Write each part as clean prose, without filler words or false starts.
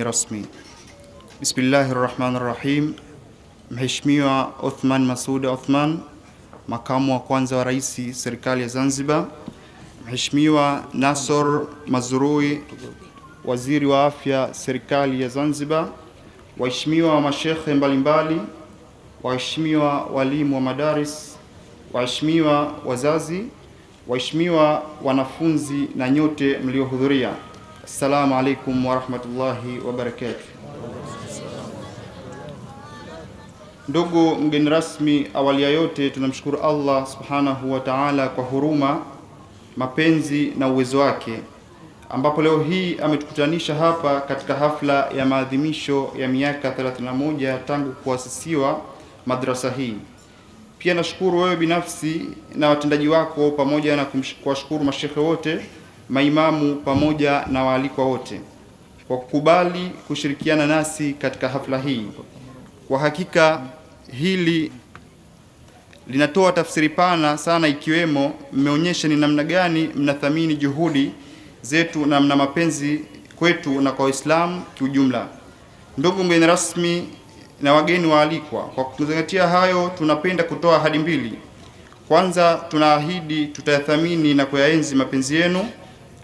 Rasmi. Bismillahirrahmanirrahim. Mheshimiwa Othman Masoud Othman, makamu wa kwanza wa rais serikali ya Zanzibar. Mheshimiwa Nasor Mazrui, waziri wa afya serikali ya Zanzibar. Waheshimiwa mashekhe mbalimbali, waheshimiwa walimu wa madaris, waheshimiwa wazazi, waheshimiwa wanafunzi na nyote mliohudhuria. Assalamu alaikum wa rahmatullahi wa barakatuh. Ndugu mgeni rasmi, awali ya yote tunamshukuru Allah subhanahu wa ta'ala kwa huruma, mapenzi na uwezo wake, ambapo leo hii ametukutanisha hapa katika hafla ya maadhimisho ya miaka 31 tangu kuasisiwa madrasa hii. Pia nashukuru wewe binafsi na watendaji wako, pamoja na kuwashukuru mashekhe wote, maimamu pamoja na waalikwa wote kwa kukubali kushirikiana nasi katika hafla hii. Kwa hakika hili linatoa tafsiri pana sana, ikiwemo mmeonyesha ni namna gani mnathamini juhudi zetu na mna mapenzi kwetu na kwa Waislamu kiujumla. Ndugu mgeni rasmi na wageni waalikwa, kwa kuzingatia hayo, tunapenda kutoa ahadi mbili. Kwanza, tunaahidi tutayathamini na kuyaenzi mapenzi yenu,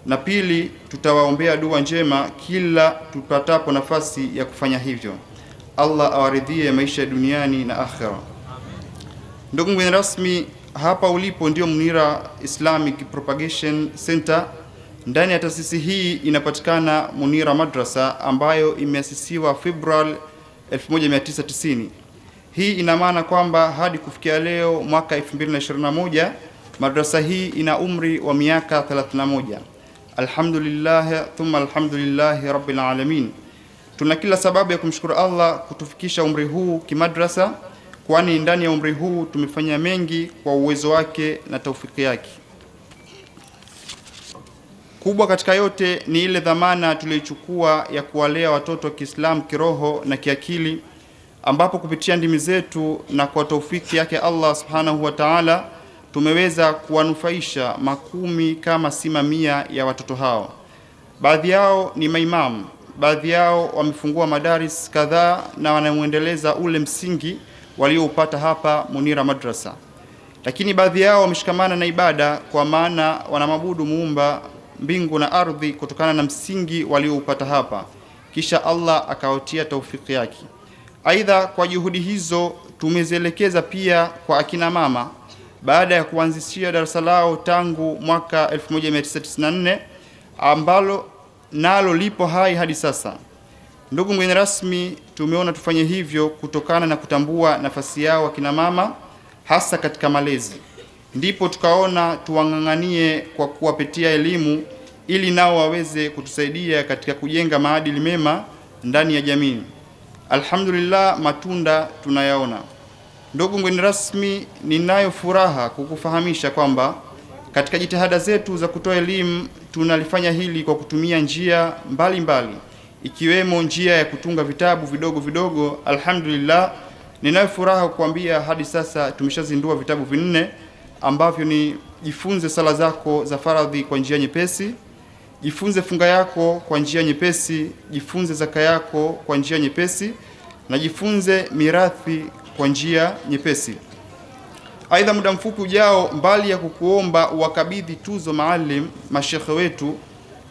na pili, tutawaombea dua njema kila tupatapo nafasi ya kufanya hivyo. Allah awaridhie maisha ya duniani na akhera. Ndugu mgeni rasmi, hapa ulipo ndio Munira Islamic Propagation Center. Ndani ya taasisi hii inapatikana Munira Madrasa ambayo imeasisiwa Februari 1990. Hii ina maana kwamba hadi kufikia leo mwaka 2021 madrasa hii ina umri wa miaka 31. Alhamdulillah thumma alhamdulillahi rabbil alamin. Tuna kila sababu ya kumshukuru Allah kutufikisha umri huu kimadrasa, kwani ndani ya umri huu tumefanya mengi kwa uwezo wake na taufiki yake. Kubwa katika yote ni ile dhamana tuliyochukua ya kuwalea watoto wa Kiislamu kiroho na kiakili, ambapo kupitia ndimi zetu na kwa taufiki yake Allah subhanahu wa ta'ala tumeweza kuwanufaisha makumi kama si mamia ya watoto hao. Baadhi yao ni maimamu, baadhi yao wamefungua madaris kadhaa na wanamuendeleza ule msingi walioupata hapa Munira Madrasa. Lakini baadhi yao wameshikamana na ibada, kwa maana wanamabudu muumba mbingu na ardhi kutokana na msingi walioupata hapa, kisha Allah akawatia taufiki yake. Aidha, kwa juhudi hizo tumezielekeza pia kwa akina mama, baada ya kuanzishia darasa lao tangu mwaka 1994 ambalo nalo lipo hai hadi sasa. Ndugu mgeni rasmi, tumeona tufanye hivyo kutokana na kutambua nafasi yao akina mama hasa katika malezi. Ndipo tukaona tuwang'ang'anie kwa kuwapatia elimu ili nao waweze kutusaidia katika kujenga maadili mema ndani ya jamii. Alhamdulillah, matunda tunayaona. Ndugu mgeni rasmi, ninayo furaha kukufahamisha kwamba katika jitihada zetu za kutoa elimu tunalifanya hili kwa kutumia njia mbalimbali, ikiwemo njia ya kutunga vitabu vidogo vidogo. Alhamdulillah, ninayo furaha kukuambia hadi sasa tumeshazindua vitabu 4 ambavyo ni jifunze sala zako za faradhi kwa njia nyepesi, jifunze funga yako kwa njia nyepesi, jifunze zaka yako kwa njia nyepesi, na jifunze mirathi kwa njia nyepesi. Aidha, muda mfupi ujao, mbali ya kukuomba uwakabidhi tuzo maalim mashekhe wetu,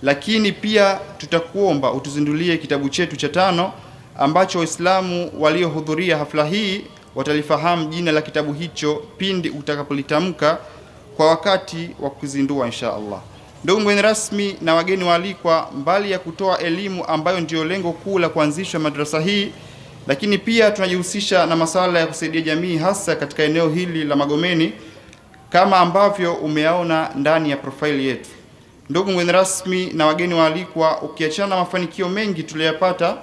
lakini pia tutakuomba utuzindulie kitabu chetu cha 5 ambacho Waislamu waliohudhuria hafla hii watalifahamu jina la kitabu hicho pindi utakapolitamka kwa wakati wa kuzindua insha Allah. Ndugu mgeni rasmi na wageni waalikwa, mbali ya kutoa elimu ambayo ndiyo lengo kuu la kuanzisha madrasa hii, lakini pia tunajihusisha na masuala ya kusaidia jamii hasa katika eneo hili la Magomeni kama ambavyo umeaona ndani ya profile yetu. Ndugu mgeni rasmi na wageni waalikwa, ukiachana na mafanikio mengi tuliyopata,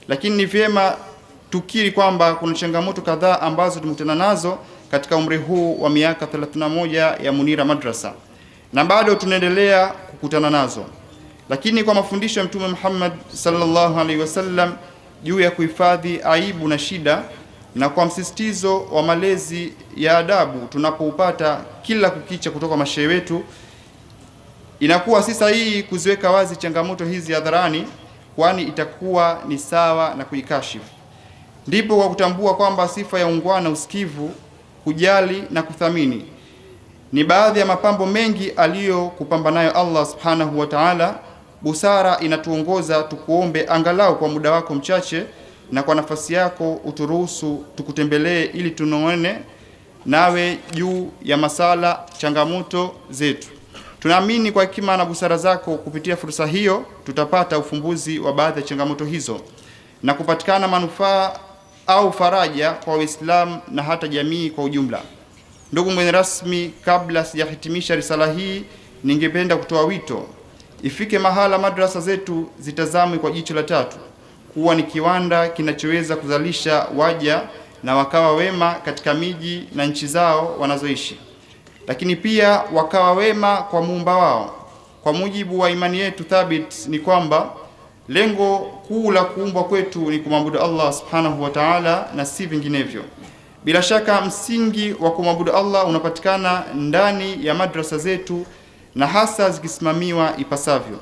lakini ni vyema tukiri kwamba kuna changamoto kadhaa ambazo tumekutana nazo katika umri huu wa miaka 31 ya Munira Madrasa, na bado tunaendelea kukutana nazo. Lakini kwa mafundisho ya Mtume Muhammad sallallahu alaihi wasallam juu ya kuhifadhi aibu na shida, na kwa msisitizo wa malezi ya adabu tunapoupata kila kukicha kutoka mashehe wetu, inakuwa si sahihi kuziweka wazi changamoto hizi hadharani, kwani itakuwa ni sawa na kuikashifu. Ndipo kwa kutambua kwamba sifa ya ungwana, usikivu, kujali na kuthamini ni baadhi ya mapambo mengi aliyokupamba nayo Allah subhanahu wa ta'ala, busara inatuongoza tukuombe angalau kwa muda wako mchache na kwa nafasi yako uturuhusu tukutembelee ili tunoone nawe juu ya masala changamoto zetu. Tunaamini kwa hekima na busara zako kupitia fursa hiyo tutapata ufumbuzi wa baadhi ya changamoto hizo na kupatikana manufaa au faraja kwa Waislamu na hata jamii kwa ujumla. Ndugu mgeni rasmi, kabla sijahitimisha risala hii, ningependa kutoa wito ifike mahala madrasa zetu zitazamwe kwa jicho la tatu, kuwa ni kiwanda kinachoweza kuzalisha waja na wakawa wema katika miji na nchi zao wanazoishi, lakini pia wakawa wema kwa muumba wao. Kwa mujibu wa imani yetu thabit ni kwamba lengo kuu la kuumbwa kwetu ni kumwabudu Allah subhanahu wa ta'ala na si vinginevyo. Bila shaka msingi wa kumwabudu Allah unapatikana ndani ya madrasa zetu na hasa zikisimamiwa ipasavyo.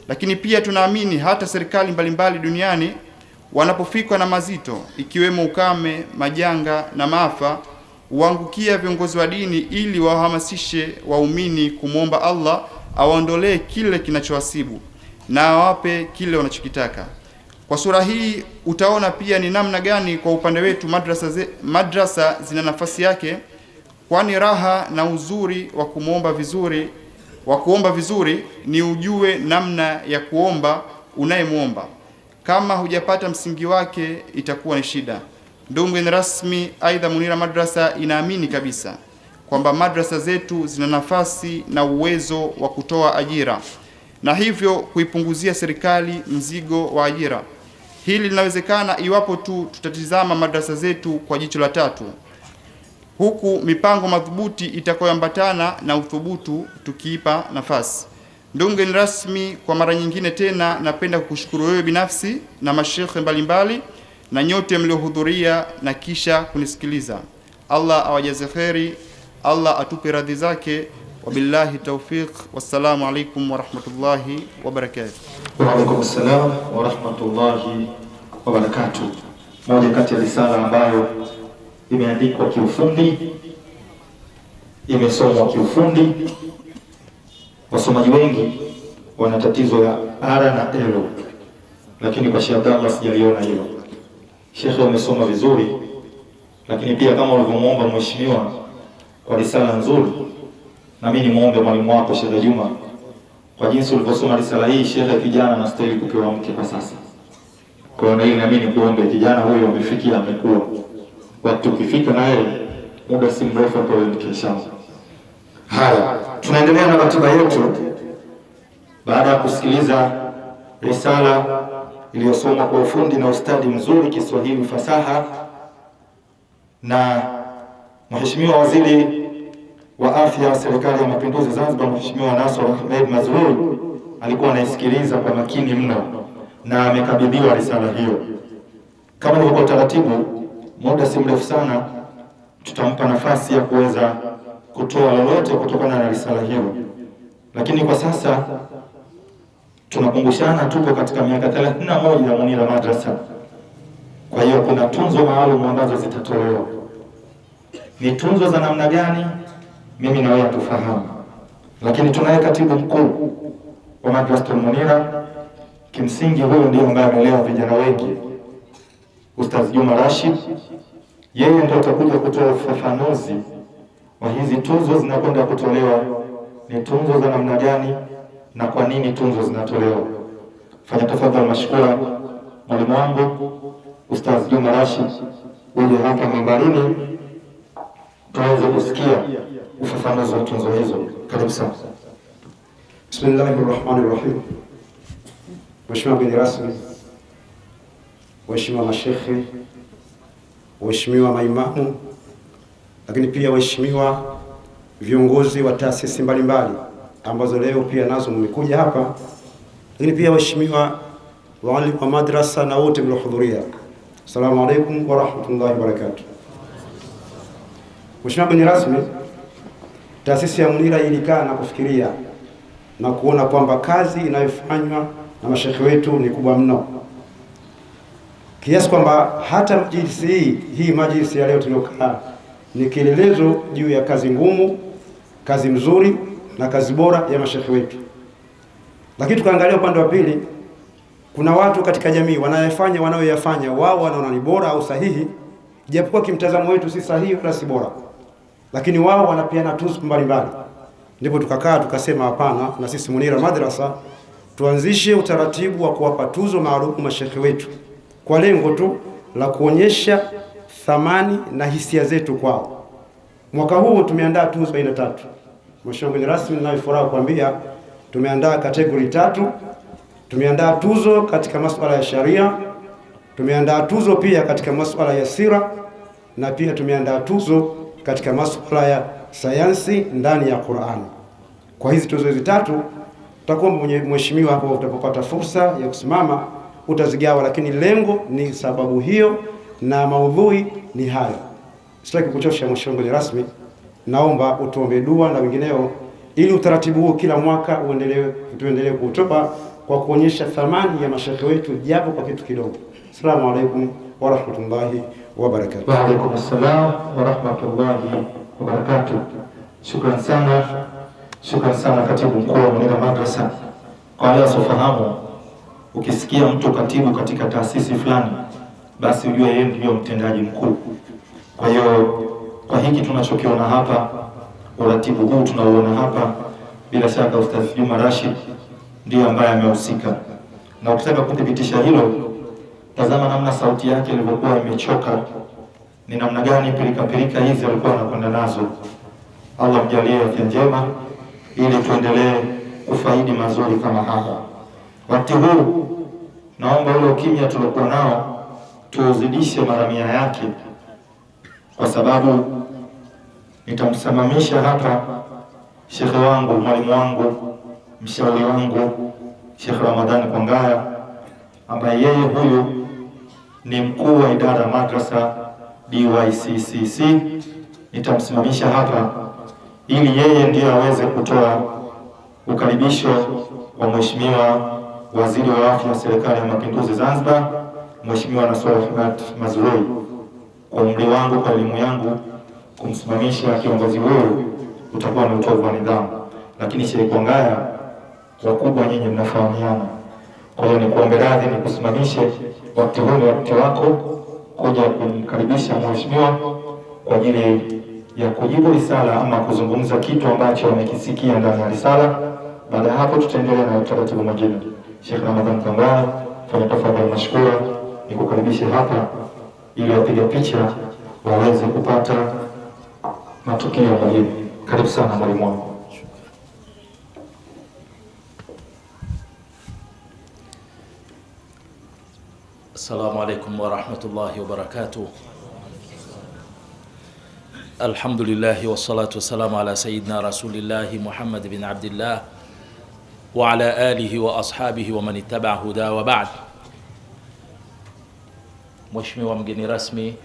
Lakini pia tunaamini hata serikali mbalimbali duniani wanapofikwa na mazito ikiwemo ukame, majanga na maafa, huangukia viongozi wa dini ili wahamasishe waumini kumwomba Allah awaondolee kile kinachowasibu na awape kile wanachokitaka. Kwa sura hii utaona pia ni namna gani kwa upande wetu madrasa zina nafasi yake, kwani raha na uzuri wa kuomba vizuri ni ujue namna ya kuomba unayemuomba. Kama hujapata msingi wake itakuwa ni shida. Ndugu mgeni rasmi, aidha Munira Madrasa inaamini kabisa kwamba madrasa zetu zina nafasi na uwezo wa kutoa ajira na hivyo kuipunguzia serikali mzigo wa ajira. Hili linawezekana iwapo tu tutatizama madrasa zetu kwa jicho la tatu, huku mipango madhubuti itakayoambatana na uthubutu tukiipa nafasi. Ndugu mgeni rasmi, kwa mara nyingine tena napenda kukushukuru wewe binafsi na mashekhe mbalimbali na nyote mliohudhuria na kisha kunisikiliza. Allah awajaze kheri, Allah atupe radhi zake. Wabillahi tawfiq. Wassalamu alaikum wa rahmatullahi wa barakatuh. Wa alaikum assalam wa rahmatullahi wa barakatuh. Moja kati ya risala ambayo imeandikwa kiufundi, imesomwa kiufundi. Wasomaji wengi wana tatizo ya ara na elo, lakini kwa Sheikh Abdallah sijaliona hilo. Sheikh umesoma vizuri, lakini pia kama ulivyomuomba mheshimiwa kwa risala nzuri, na mimi nimuombe mwalimu wako Sheikh Juma kwa jinsi ulivyosoma risala hii. Sheikh kijana anastahili kupewa mke kwa sasa. Kwa hiyo na mimi nikuombe kijana huyo amefikia, amekuwa. Wakati ukifika na yeye muda si mrefu apewe mke inshallah. Haya, tunaendelea na ratiba yetu baada ya kusikiliza risala iliyosomwa kwa ufundi na ustadi mzuri Kiswahili fasaha na Mheshimiwa Waziri wa Afya wa Serikali ya Mapinduzi Zanzibar, Mheshimiwa Nasr Ahmed Mazrui alikuwa anaisikiliza kwa makini mno na amekabidhiwa risala hiyo. Kama ni kwa taratibu, muda si mrefu sana tutampa nafasi ya kuweza kutoa lolote kutokana na risala hiyo. Lakini kwa sasa tunakumbushana tupo katika miaka 31 ya Munira Madrasa. Kwa hiyo kuna tunzo maalum ambazo zitatolewa. Ni tunzo za namna gani? Mimi na wewe tufahamu. Lakini tunaye katibu mkuu wa Madrasa Munira, kimsingi huyo ndio ambaye amelea vijana wengi, Ustaz Juma Rashid. Yeye ndio atakuja kutoa ufafanuzi wa hizi tunzo zinakwenda kutolewa, ni tunzo za namna gani na kwa nini tunzo zinatolewa. Fanya tafadhali mashukura mwalimu wangu Ustaz Juma Rashid, uje hapa mimbarini tuweze kusikia ufafanuzi wa tunzo hizo. Karibu sana. Bismillahirrahmanirrahim. Mheshimiwa mgeni rasmi, waheshimiwa mashekhe, waheshimiwa maimamu, lakini pia waheshimiwa viongozi wa taasisi mbalimbali ambazo leo pia nazo mmekuja hapa, lakini pia waheshimiwa walimu wa madrasa na wote mliohudhuria, assalamu alaikum wa rahmatullahi wa barakatuh. Mheshimiwa mgeni rasmi, taasisi ya Munira ilikaa na kufikiria na kuona kwamba kazi inayofanywa na mashekhe wetu ni kubwa mno, kiasi kwamba hata majlisi hii majlisi ya leo tuliokaa ni kielelezo juu ya kazi ngumu, kazi mzuri na kazi bora ya mashekhe wetu. Lakini tukaangalia upande wa pili, kuna watu katika jamii wanayoyafanya wao wanaona ni bora au sahihi, japokuwa kimtazamo wetu si sahihi wala si bora, lakini wao wanapeana tuzo mbalimbali. Ndipo tukakaa tukasema, hapana, na sisi Munira Madrasa tuanzishe utaratibu wa kuwapa tuzo maalum mashekhe wetu kwa lengo tu la kuonyesha thamani na hisia zetu kwao. Mwaka huu tumeandaa tuzo aina 3. Mheshimiwa mgeni rasmi, ninayo furaha kuambia tumeandaa kategori 3. Tumeandaa tuzo katika masuala ya sharia, tumeandaa tuzo pia katika masuala ya sira, na pia tumeandaa tuzo katika masuala ya sayansi ndani ya Qur'an. Kwa hizi tuzo hizi 3 tutakuwa mheshimiwa hapo utapopata fursa ya kusimama utazigawa, lakini lengo ni sababu hiyo na maudhui ni hayo. Sitaki kuchosha mheshimiwa mgeni rasmi, naomba utuombe dua na wengineo ili utaratibu huu kila mwaka tuendelee kuutoa kwa kuonyesha thamani ya mashekhe wetu japo kwa kitu kidogo. Asalamu alaykum wa rahmatullahi wa barakatuh. Wa alaykum assalam wa rahmatullahi wa barakatuh. Shukran sana katibu mkuu wa Munira Madrasa. Kwa wale wasiofahamu, ukisikia mtu katibu katika taasisi fulani, basi ujue yeye ndiyo mtendaji mkuu. Kwa hiyo kwa hiki tunachokiona hapa, uratibu huu tunauona hapa, bila shaka Ustadh Juma Rashid ndiyo ambaye amehusika. Na ukitaka kudhibitisha hilo, tazama namna sauti yake ilivyokuwa imechoka, ni namna gani pilika hizi alikuwa anakwenda nazo. Allah mjalie afya njema ili tuendelee kufaidi mazuri kama haya. Wakati huu naomba ule ukimya tuliokuwa nao tuuzidishe mara 100 yake, kwa sababu nitamsimamisha hapa shekhe wangu, mwalimu wangu, mshauri wangu, Sheikh Ramadhani Kwangaya, ambaye yeye huyu ni mkuu wa idara ya madrasa DYCCC. Nitamsimamisha hapa ili yeye ndiye aweze kutoa ukaribisho wa Mheshimiwa Waziri wa Afya wa Serikali ya Mapinduzi Zanzibar, Mheshimiwa Nasor Ahmad Mazrui. Kwa umri wangu, kwa elimu yangu, kumsimamisha kiongozi huyu utakuwa ni utovu wa nidhamu, lakini Sheikh Kwangaya, wakubwa nyinyi mnafahamiana. Kwa hiyo nikuombe radhi nikusimamishe. Wakati huu ni wakati wako kuja kumkaribisha mheshimiwa kwa ajili ya kujibu risala ama kuzungumza kitu ambacho amekisikia ndani ya risala. Baada ya hapo tutaendelea na utaratibu mwingine. Sheikh Ramadhani Kwangaya, fanya tafadhali mashukura, nikukaribishe hapa ili wapige picha waweze kupata matukio muhimu. Karibu sana mwalimu wangu. Assalamu alaikum wa rahmatullahi wa barakatuh. Alhamdulillahi wa salatu wa salamu ala sayyidina rasulillahi Muhammad bin Abdillah wa ala alihi wa ashabihi wa man ittaba'a huda wa ba'd. Mheshimiwa mgeni rasmi,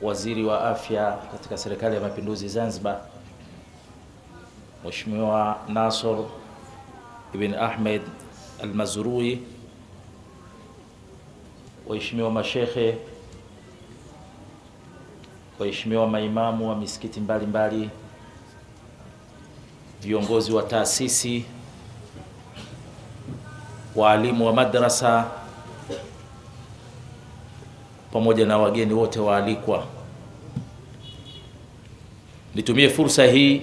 Waziri wa Afya katika Serikali ya Mapinduzi Zanzibar, Mheshimiwa Nasor ibn Ahmed Al-Mazrui, waheshimiwa mashekhe, waheshimiwa maimamu wa misikiti mbalimbali, viongozi wa taasisi, waalimu wa madrasa, pamoja na wageni wote waalikwa. Nitumie fursa hii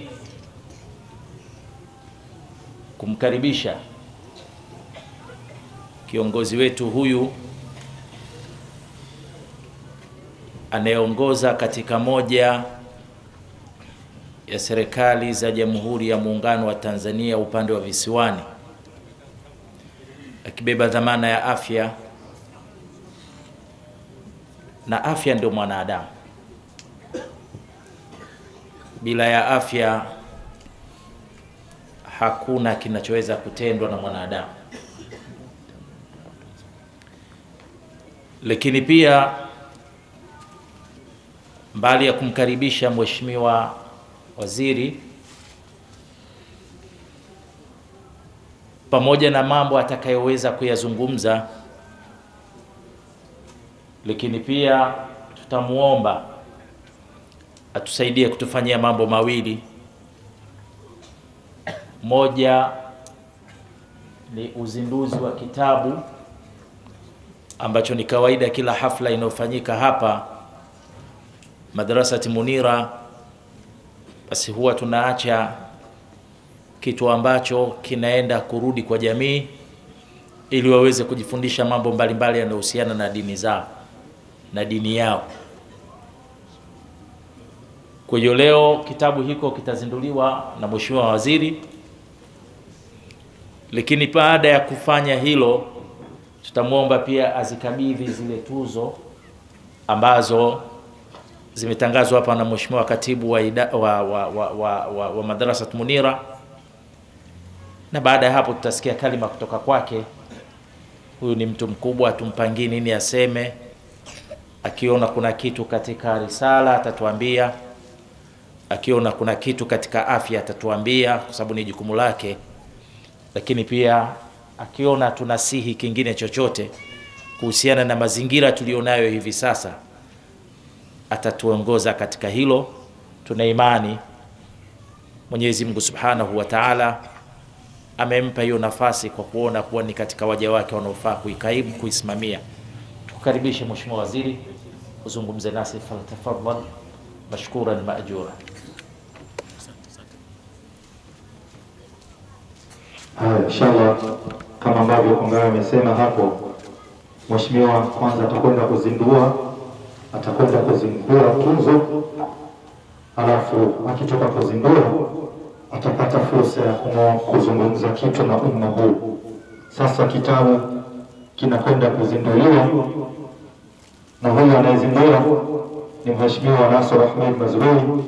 kumkaribisha kiongozi wetu huyu anayeongoza katika moja ya serikali za Jamhuri ya Muungano wa Tanzania upande wa visiwani, akibeba dhamana ya afya, na afya ndio mwanadamu. Bila ya afya hakuna kinachoweza kutendwa na mwanadamu. Lakini pia mbali ya kumkaribisha Mheshimiwa Waziri, pamoja na mambo atakayoweza kuyazungumza, lakini pia tutamuomba atusaidie kutufanyia mambo mawili. Moja ni uzinduzi wa kitabu ambacho ni kawaida kila hafla inayofanyika hapa Madrasati Munira, basi huwa tunaacha kitu ambacho kinaenda kurudi kwa jamii ili waweze kujifundisha mambo mbalimbali yanayohusiana na dini zao na dini yao. Kwa hiyo leo kitabu hiko kitazinduliwa na Mheshimiwa Waziri, lakini baada ya kufanya hilo tutamwomba pia azikabidhi zile tuzo ambazo zimetangazwa hapa na Mheshimiwa Katibu wa Madrasat Munira, na baada ya hapo tutasikia kalima kutoka kwake. Huyu ni mtu mkubwa, tumpangie nini aseme. Akiona kuna kitu katika risala atatuambia, akiona kuna kitu katika afya atatuambia kwa sababu ni jukumu lake, lakini pia akiona tunasihi kingine chochote kuhusiana na mazingira tulionayo hivi sasa atatuongoza katika hilo. Tuna imani Mwenyezi Mungu Subhanahu wa Ta'ala amempa hiyo nafasi kwa kuona kuwa ni katika waja wake wanaofaa kuikaimu kuisimamia. Tukaribishe Mheshimiwa Waziri uzungumze nasi, tafadhali mashkuran maajura. Inshallah, kama ambavyo Kongawa amesema hapo, Mheshimiwa kwanza atakwenda kuzindua tuzo, alafu akitoka kuzindua atapata fursa ya kuzungumza kitu na umma huu. Sasa kitabu kinakwenda kuzinduliwa na huyu anayezindua ni Mheshimiwa Nasr Ahmed Mazrui,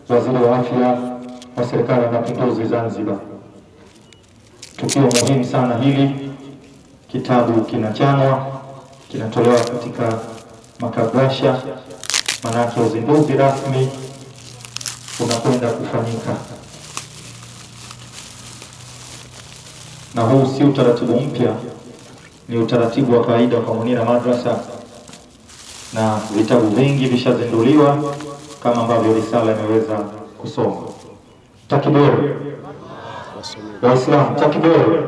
Waziri wa Afya wa Serikali ya Mapinduzi Zanzibar. Tukio muhimu sana hili. Kitabu kinachanwa, kinatolewa katika makabrasha, manake uzinduzi rasmi unakwenda kufanyika. Na huu si utaratibu mpya, ni utaratibu wa kawaida kwa Munira Madrasa, na vitabu vingi vishazinduliwa kama ambavyo risala imeweza kusoma. Takbir! Waislamu, takbir!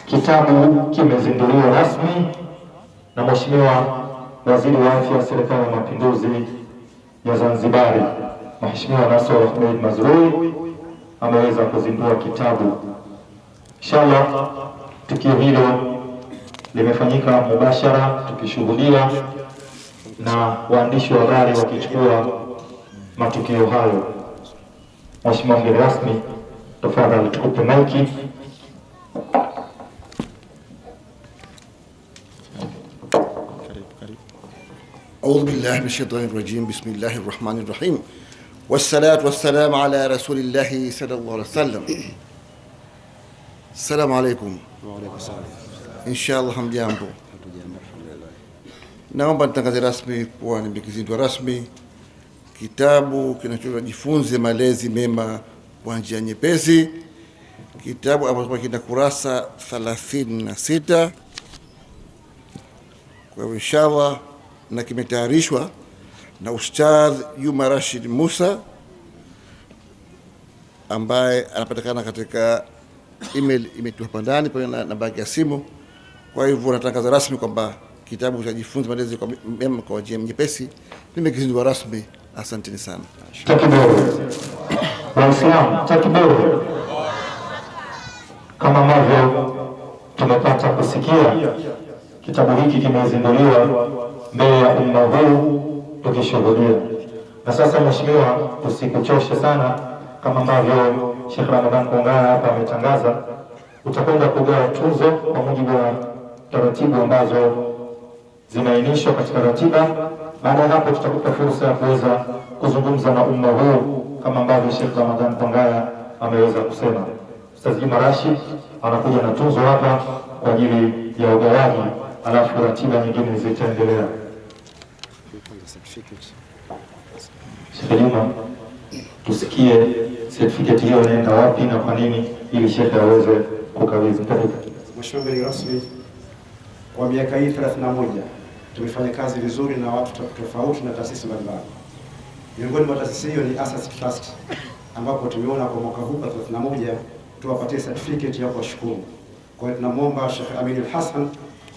Kitabu kimezinduliwa rasmi na Mheshimiwa Waziri wa Afya Serikali ya Mapinduzi ya Zanzibari, Mheshimiwa Nasr Ahmed Mazrui ameweza kuzindua kitabu. Inshallah tukio hilo limefanyika mubashara, tukishuhudia na waandishi wa habari wakichukua matukio hayo. Mheshimiwa mgeni rasmi, tafadhali tukupe maiki. أعوذ بالله من الشيطان الرجيم بسم الله الرحمن الرحيم والصلاة والسلام على رسول الله صلى الله عليه وسلم. السلام عليكم. وعليكم السلام. إن شاء الله hamjambo. Naomba nitangaze rasmi kuwa nimekizindua rasmi kitabu kinachoitwa Jifunze Malezi Mema kwa Njia Nyepesi, kitabu ambacho kina kurasa 36. Kwa hivyo inshallah, na kimetayarishwa na Ustadh Juma Rashid Musa ambaye anapatikana katika email imetuwa hapa ndani pamoja na namba ya simu. Kwa hivyo natangaza rasmi kwamba kitabu cha Jifunze Malezi Mema kwa Njia Nyepesi nimekizindua rasmi. Asanteni sana. Takbir! Waislamu, takbir! Kama ambavyo tumepata kusikia, kitabu hiki kimezinduliwa mbele ya umma huu tukishuhudia. Na sasa Mheshimiwa, tusikuchoshe sana, kama ambavyo Sheikh Ramadhan Kongawa hapa ametangaza, utakwenda kugawa tuzo kwa mujibu wa taratibu ambazo zinaainishwa katika ratiba. Baada ya hapo tutakupa fursa ya kuweza kuzungumza na umma huu kama ambavyo Sheikh Ramadhan Kongawa ameweza kusema. Ustaz Juma Rashid anakuja na tuzo hapa kwa ajili ya ugawaji, alafu ratiba nyingine zitaendelea. Sheikh Juma, tusikie certificate hiyo inaenda wapi na kwa nini, ili shekhe aweze kukabidhi. Karibu. Mheshimiwa mgeni rasmi, kwa miaka hii 31 tumefanya kazi vizuri na watu tofauti na taasisi mbalimbali. Miongoni mwa taasisi hiyo ni Asas Trust, ambapo tumeona kwa mwaka huu 31 tuwapatie certificate ya kuwashukuru. Kwa hiyo tunamwomba Sheikh Amin Al-Hassan,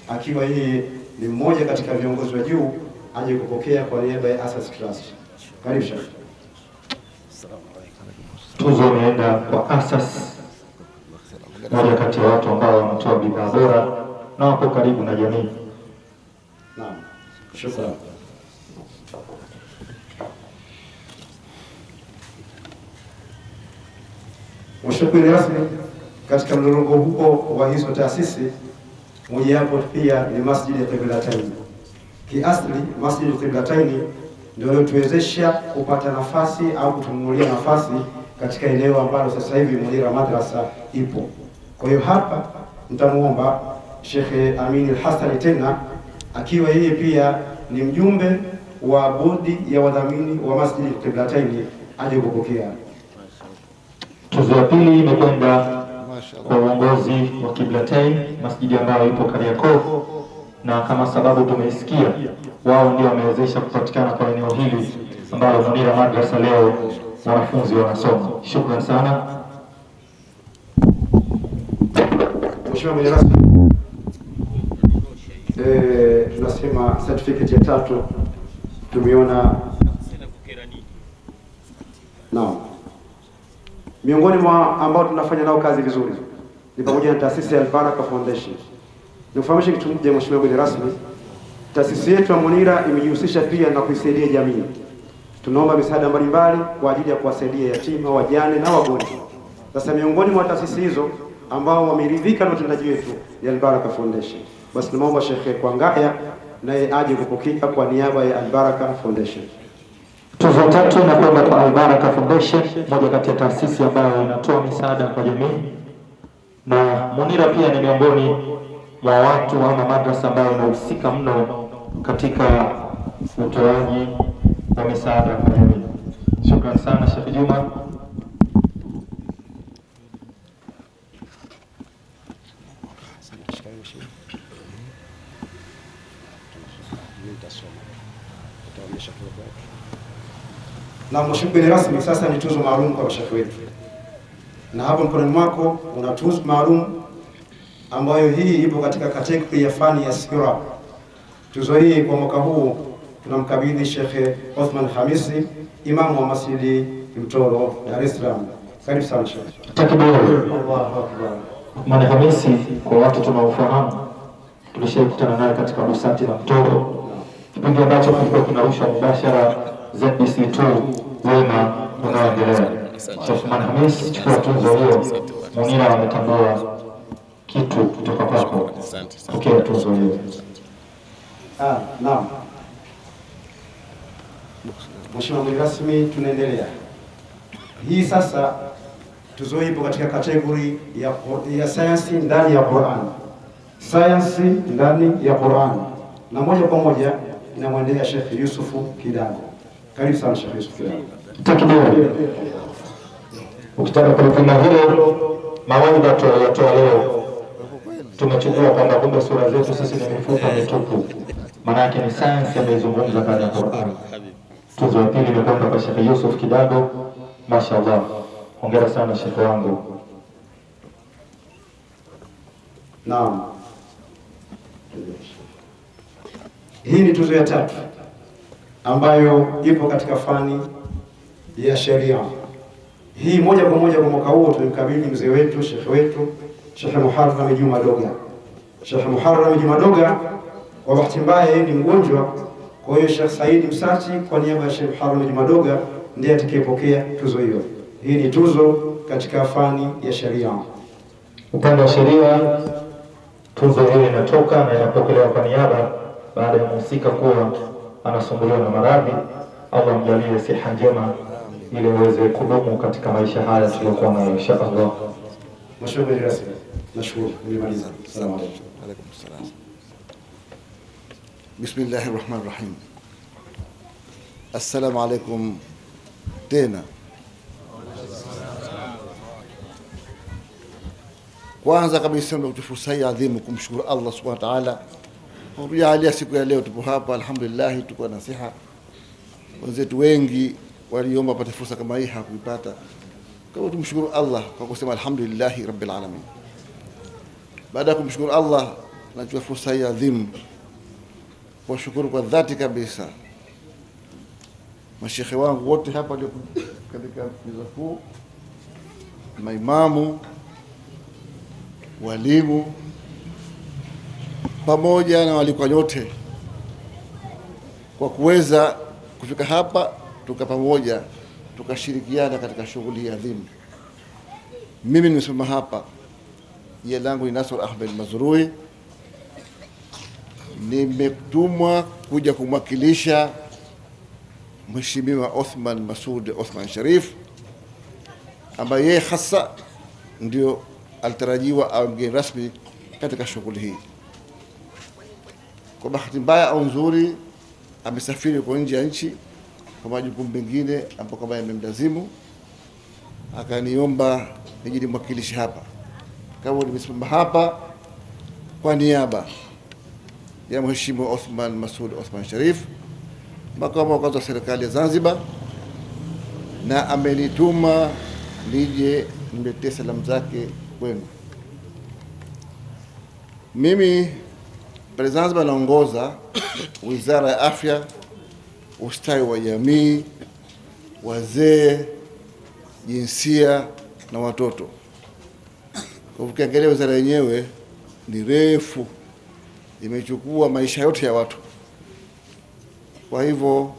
akiwa yeye ni mmoja katika viongozi wa juu, aje kupokea kwa niaba ya Asas Trust. Karibu Sheikh. Tuzo imeenda kwa Asas, moja kati ya watu ambao wanatoa bidhaa bora na wako karibu na jamii. Naam. Shukrani. Mheshimiwa rasmi, katika mlolongo huo wa hizo taasisi, mojawapo pia ni Masjid al-Qiblatain. Kiasli Masjid al-Qiblatain ndio iliyotuwezesha kupata nafasi au kutununulia nafasi katika eneo ambalo sasa hivi Munira madrasa ipo. Kwa hiyo hapa nitamuomba Sheikh Amin Al-Hassan tena, akiwa yeye pia ni mjumbe wa bodi ya wadhamini wa Masjid al-Qiblatain, aje kupokea. Tuzo ya pili imekwenda kwa uongozi wa Qiblatain, masjidi ambayo ipo Kariakoo, na kama sababu tumeisikia, wao ndio wamewezesha kupatikana kwa eneo hili ambalo Munira madrasa leo wanafunzi wanasoma. Shukrani sana. Mheshimiwa mgeni rasmi, tunasema certificate ya tatu tumeona. Naam. Miongoni mwa ambao tunafanya nao kazi vizuri ni pamoja na taasisi ya Al-Baraka Foundation. Nikufahamishe kitu moja Mheshimiwa mgeni rasmi, taasisi yetu ya Munira imejihusisha pia na kuisaidia jamii. Tunaomba misaada mbalimbali kwa ajili ya kuwasaidia yatima, wajane na wagonjwa. Sasa miongoni mwa taasisi hizo ambao wameridhika na utendaji wetu ya Al-Baraka Foundation, basi tunaomba Sheikh Kwangaya naye aje kupokea kwa niaba ya Al-Baraka Foundation. Tuzo tatu inakwenda kwa Al-Baraka Foundation, moja kati ya taasisi ambayo inatoa misaada kwa jamii, na Munira pia ni miongoni mwa watu ama madrasa ambayo inahusika mno katika utoaji wa misaada kwa jamii. Shukrani sana Sheikh Juma. Na mheshimiwa rasmi, sasa ni tuzo maalum kwa mashaikh wetu, na hapo mkononi mwako una tuzo maalum ambayo hii ipo katika kategori ya fani ya sira. Tuzo hii kwa mwaka huu tunamkabidhi Sheikh Othman Hamisi, imamu wa Masjidi Mtoro, Dar es Salaam. Karibu sana Sheikh. Takbir. Allahu Akbar. Othman Hamisi, kwa watu tunaofahamu, tulishakutana naye katika busati na Mtoro, kipindi ambacho kilikuwa kinarushwa mubashara ZBC2 wema unaoendelea. Othman Hamisi, chukua tuzo hiyo. Munira wametambua kitu kutoka kwako. Pokea tuzo hiyo. Naam. Mheshimiwa mgeni rasmi, tunaendelea. Hii sasa tuzo ipo katika kategori ya sayansi ndani ya Qur'an. Sayansi ndani ya Qur'an. Na moja kwa moja inamwendea Sheikh Yusufu Kidago. Karibu sana Sheikh Yusufu Kidago. Takbir. Ukitaka kulipima hilo mawaidha tuliyotoa leo, tumechukua kwamba kumbe sura zetu sisi ni mifupa mitupu, maana yake ni sayansi amezungumza ndani ya Qur'an. Tuzo ya pili imekwenda kwa Sheikh Yusuf Kidago. Mashaallah. Hongera sana Sheikh wangu. Naam. Hii ni tuzo ya tatu ambayo ipo katika fani ya sheria. Hii moja kwa moja kwa mwaka huu tumemkabidhi mzee wetu, Sheikh wetu, Sheikh Muharram Juma Doga. Sheikh Muharram Juma Doga kwa bahati mbaya ni mgonjwa, kwa hiyo Sheikh Said Msachi kwa niaba ya Sheikh Muharram Juma Doga ndiye atakayepokea tuzo hiyo. Hii ni tuzo katika fani ya sheria. Upande wa sheria, tuzo hiyo inatoka na inapokelewa kwa niaba baada ya mhusika kuwa anasumbuliwa na maradhi. Allah amjalie siha njema ili aweze kudumu katika maisha haya tuliyokuwa nayo inshallah. Mheshimiwa rasmi, nashukuru. Nimemaliza. Asalamu alaykum. Alaykum assalam. Bismillahir Rahmanir Rahim. Assalamu alaykum tena. Kwanza kabisa ni fursa hii adhimu kumshukuru Allah subhanahu wa ta'ala kwa kujalia siku ya leo tupo hapa, alhamdulillah. Tuko nasiha wenzetu wengi waliomba pata fursa kama hii hakuipata, kwa hiyo tumshukuru Allah kwa kusema alhamdulillah rabbil alamin. Baada ya kumshukuru Allah, nachukua fursa hii adhimu kwa shukuru kwa dhati kabisa mashekhe wangu wote hapa ndio katika meza kuu, maimamu, walimu pamoja na walikuwa nyote kwa kuweza kufika hapa tuka pamoja tukashirikiana katika shughuli hii adhimu. Mimi nimesimama hapa, jina langu ni Nasr Ahmed Mazrui, nimetumwa kuja kumwakilisha Mheshimiwa Othman Masoud Othman Sharif ambaye yeye hasa ndio alitarajiwa au mgeni rasmi katika shughuli hii. Kwa bahati mbaya au nzuri, amesafiri kwa nje ya nchi kwa majukumu mengine ambapo kama yamemlazimu, akaniomba nije nimwakilishe hapa. Kama nimesimama hapa kwa niaba ya Mheshimiwa Othman Masoud Othman Sharif, makamu wa kwanza wa serikali ya Zanzibar, na amenituma nije niletee salamu zake kwenu. Mimi pale Zanzibar naongoza Wizara ya Afya, Ustawi wa Jamii, Wazee, Jinsia na Watoto. Kwa ukiangalia wizara yenyewe ni refu, imechukua maisha yote ya watu. Kwa hivyo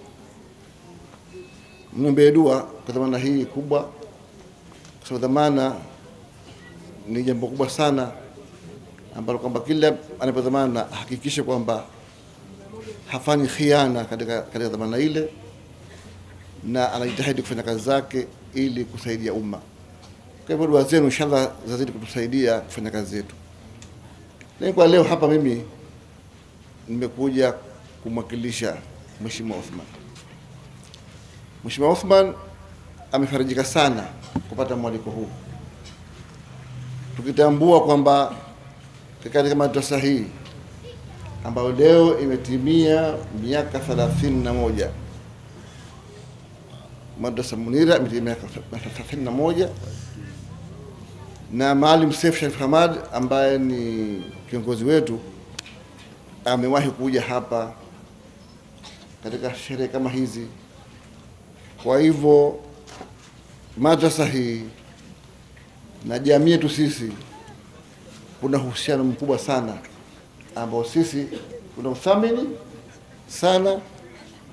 mniombe dua kwa dhamana hii kubwa, kwa sababu dhamana ni jambo kubwa sana ambalo kwamba kila anapodhamana hakikishe kwamba hafanyi khiana katika dhamana ile, na anajitahidi kufanya kazi zake ili kusaidia umma. Kwa hivyo dua zenu inshallah zazidi kutusaidia kufanya kazi zetu. Na kwa leo hapa mimi nimekuja kumwakilisha Mheshimiwa Othman. Mheshimiwa Othman amefarijika sana kupata mwaliko huu, tukitambua kwamba katika madrasa hii ambayo leo imetimia miaka 31, Madrasa Munira imetimia miaka 31, na Maalim Seif Sharif Hamad ambaye ni kiongozi wetu amewahi kuja hapa katika sherehe kama hizi. Kwa hivyo madrasa hii na jamii yetu sisi kuna uhusiano mkubwa sana ambao sisi tunauthamini sana,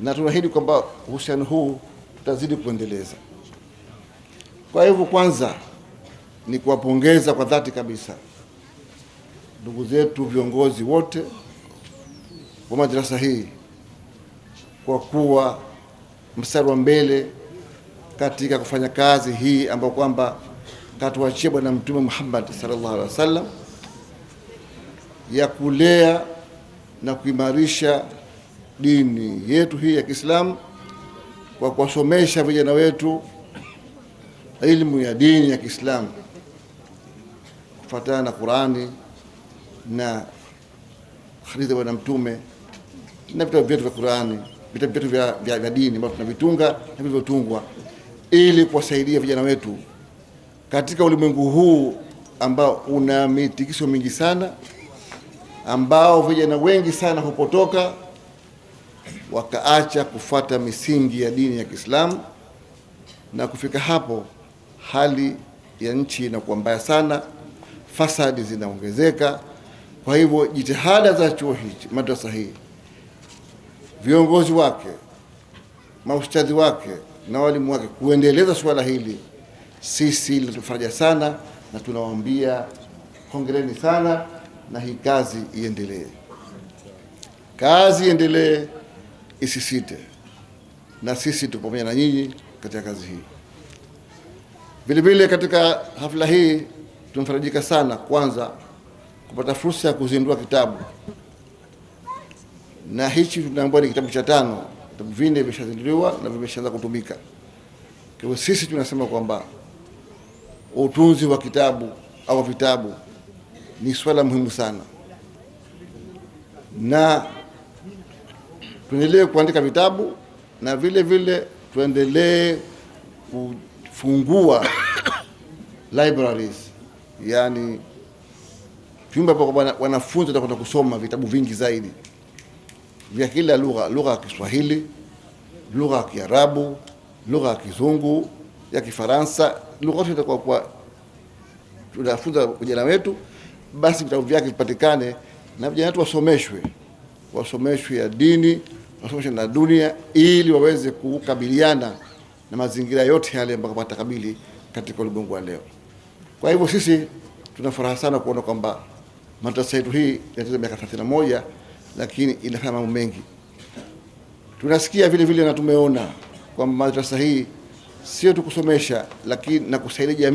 na tunaahidi kwamba uhusiano huu tutazidi kuendeleza. Kwa hivyo kwanza ni kuwapongeza kwa dhati kabisa ndugu zetu viongozi wote wa madrasa hii kwa kuwa mstari wa mbele katika kufanya kazi hii ambayo kwamba katuachia Bwana Mtume Muhammad sallallahu alaihi wasallam, ya kulea na kuimarisha dini yetu hii ya Kiislamu kwa kuwasomesha vijana wetu elimu ya dini ya Kiislamu kufuatana na Qur'ani na hadithi ya Bwana Mtume na vitabu vyetu vya Qur'ani, vitabu vyetu vya dini ambavyo tunavitunga na vilivyotungwa, ili kuwasaidia vijana wetu katika ulimwengu huu ambao una mitikiso mingi sana, ambao vijana wengi sana hupotoka wakaacha kufuata misingi ya dini ya Kiislamu, na kufika hapo hali ya nchi inakuwa mbaya sana, fasadi zinaongezeka. Kwa hivyo jitihada za chuo hichi, madrasa hii, viongozi wake, maustadhi wake na walimu wake kuendeleza swala hili, sisi linatufaraja sana, na tunawaambia hongereni sana, na hii kazi iendelee. Kazi iendelee, isisite, na sisi tupo pamoja na nyinyi katika kazi hii. Vile vile katika hafla hii tumefarajika sana kwanza kupata fursa ya kuzindua kitabu, na hichi tunaambiwa ni kitabu cha 5. Vitabu 4 vimeshazinduliwa na vimeshaanza kutumika. Kwa hiyo sisi tunasema kwamba utunzi wa kitabu au vitabu ni swala muhimu sana, na tuendelee kuandika vitabu na vile vile tuendelee kufungua libraries, yani vyumba kwa wanafunzi watakwenda kusoma vitabu vingi zaidi vya kila lugha, lugha ya Kiswahili, lugha ya Kiarabu, lugha ya Kizungu, ya Kifaransa, lugha zote kwa tunafunza vijana wetu, basi vitabu vyake vipatikane na vijana wetu wasomeshwe ya dini, wasomeshwe na dunia, ili waweze kukabiliana na mazingira yote yale ambayo watakabili katika ulimwengu wa leo. Kwa hivyo sisi tuna furaha sana kuona kwamba madrasa yetu hii inatimiza miaka 31, lakini inafanya mambo mengi. Tunasikia vile vile na tumeona kwamba madrasa hii sio tu kusomesha, lakini na kusaidia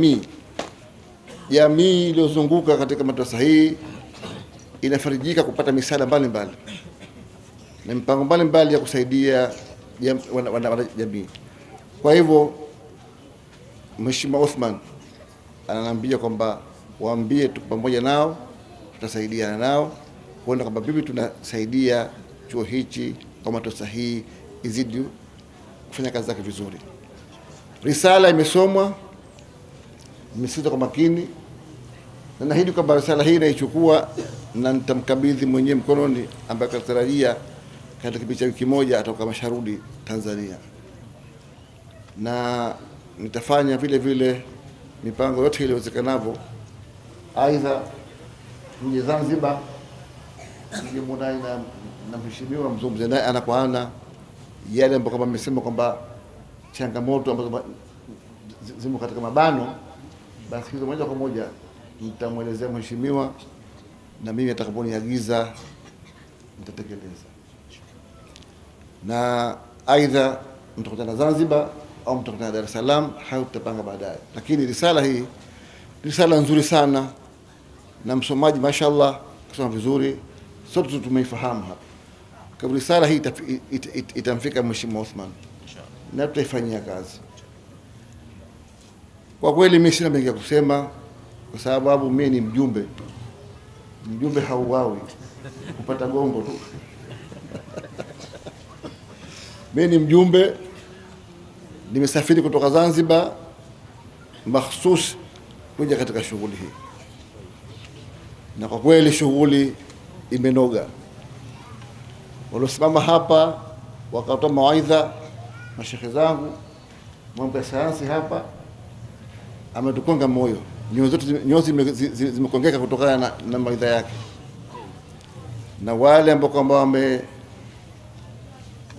jamii iliyozunguka katika madrasa hii inafarijika kupata misaada mbalimbali na mipango mbalimbali ya kusaidia jamii. Kwa hivyo Mheshimiwa Othman ananiambia kwamba waambie tu pamoja nao, tutasaidiana nao kuona kwamba bibi tunasaidia chuo hichi kwa madrasa hii izidi kufanya kazi zake vizuri. Risala imesomwa, nimesikiza kwa makini, na naahidi kwamba risala hii naichukua na nitamkabidhi mwenyewe mkononi, ambaye katarajia katika kipindi cha wiki moja atoka masharudi Tanzania, na nitafanya vile vile mipango yote ile iwezekanavyo. Aidha mje Zanzibar, nije muonane na mheshimiwa, mzungumze naye ana kwa ana yale ambayo kama nimesema kwamba changamoto ambazo zimo katika mabano, basi hizo moja kwa moja nitamwelezea mheshimiwa, na mimi atakaponiagiza nitatekeleza. Na aidha mtakutana Zanzibar au mtakutana Dar es Salaam, hayo tutapanga baadaye. Lakini risala hii risala nzuri sana, na msomaji mashallah kusoma vizuri, sote tumeifahamu hapa. Kwa risala hii itamfika Mheshimiwa Othman na tutaifanyia kazi. Kwa kweli mimi sina mengi ya kusema, kwa sababu mimi ni mjumbe hauawi kupata gongo tu. Mimi ni mjumbe, nimesafiri kutoka Zanzibar mahsus kuja katika shughuli hii, na kwa kweli shughuli imenoga. Waliosimama hapa wakatoa mawaidha, mashekhe zangu mambo ya sayansi hapa, ametukonga moyo, nyoyo zimekongeka kutokana na mawaidha yake, na wale ambao kwamba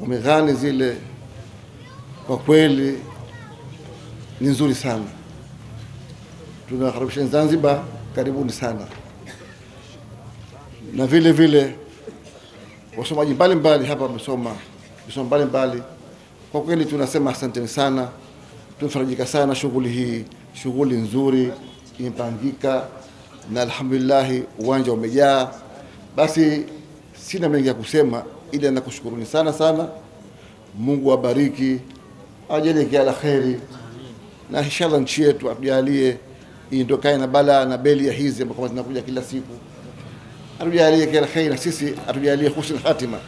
wameghani zile, kwa kweli ni nzuri sana. Tunawakaribisha Zanzibar, karibuni sana. Na vile vile wasomaji mbalimbali hapa wamesoma visomo mbalimbali. Kwa kweli tunasema asanteni sana, tumefarajika sana. Shughuli hii shughuli nzuri, imepangika, na alhamdulillah uwanja umejaa. Basi sina mengi ya kusema, ila nakushukuruni sana sana. Mungu abariki, ajalie kila kheri, na inshallah nchi yetu atujalie iondokane na bala na beli ya hizi ambazo zinakuja kila siku. Atujalie kila kheri, na sisi atujalie husnul hatima,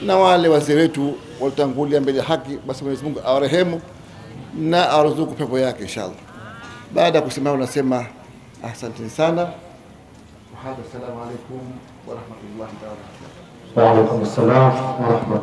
na wale wazee wetu walitangulia mbele ya haki, basi Mwenyezi Mungu awarehemu na awaruzuku pepo yake inshallah. Baada ya kusema nasema asante sana. Assalamu alaykum wa rahmatullahi wa barakatuh. Wa alaykum assalam wa rahmatullahi